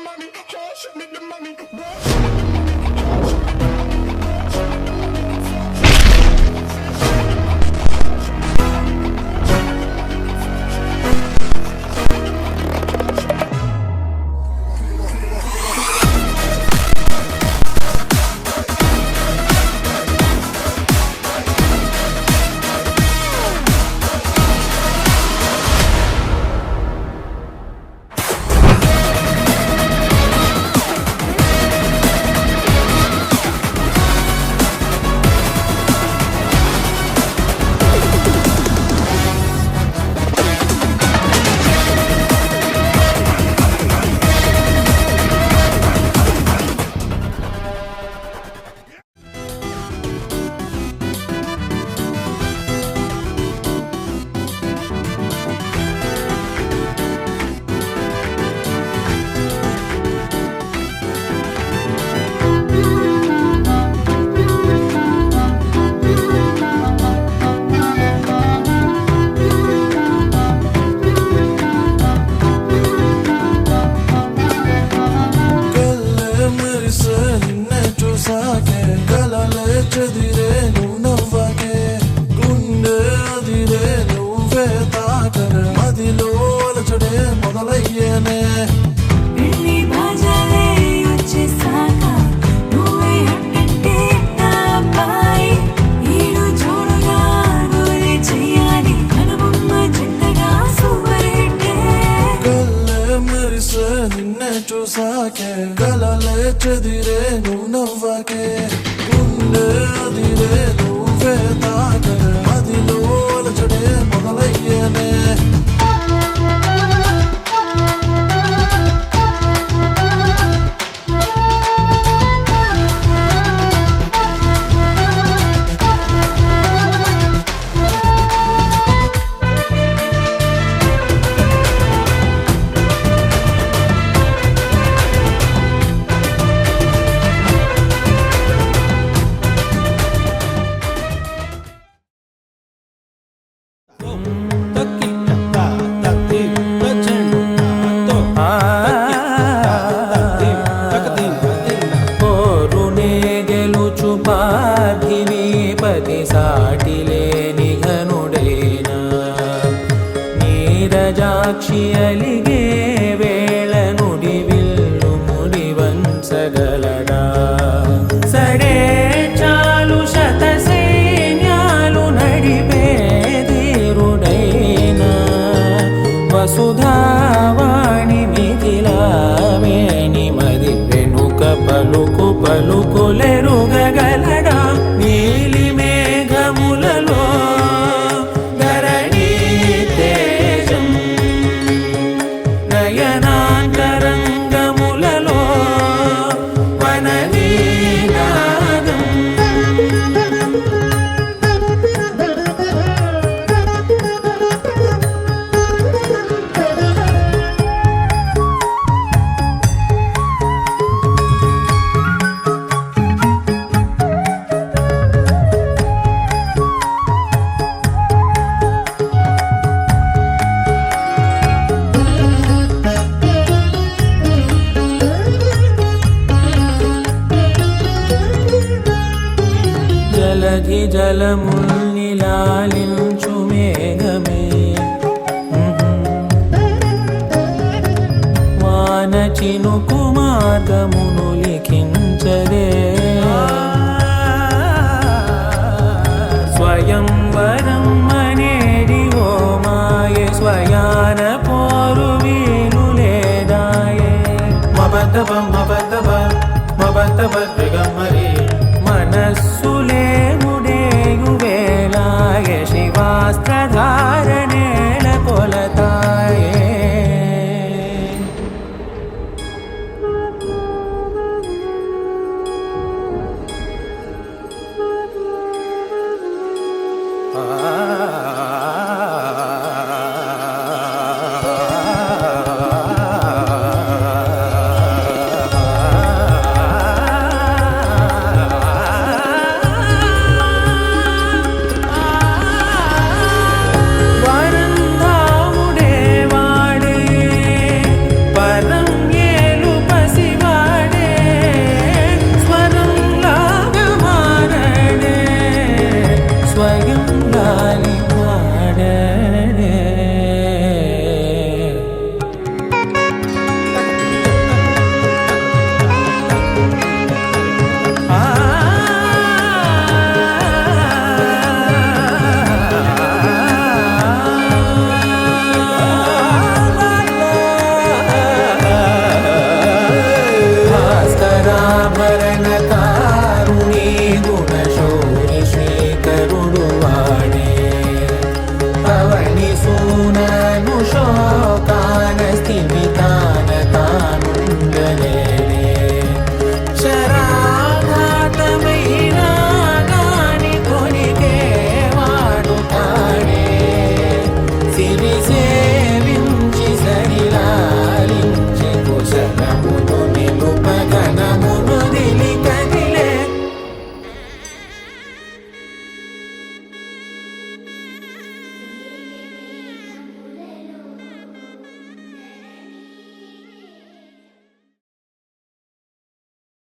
money, oh, show me the money, oh, show me the money, oh, show me the money, oh, show me the చూసాకే కలలే చెదిరే నువ్వు నవ్వకే గుండె అదిరే నువ్వే తాకరే మదిలో అలచడే మొదలయ్యేనే నీరజాక్షి అలిగే వేళ నుడి విల్లు ముడి వంచగలడా సడే చాలు శత సైన్యాలు నడిపే ధీరుడైనా వసుధావాణి మిథిలావేణి మది వెనుక పలుకు పలుకులెరుగగలడా నీలి మేఘములలో నయనాంతరంగములలో వనవీనాదం జలధి జలముల్ని లాలించు మేఘమే వాన చినుకు మార్గమును లిఖించు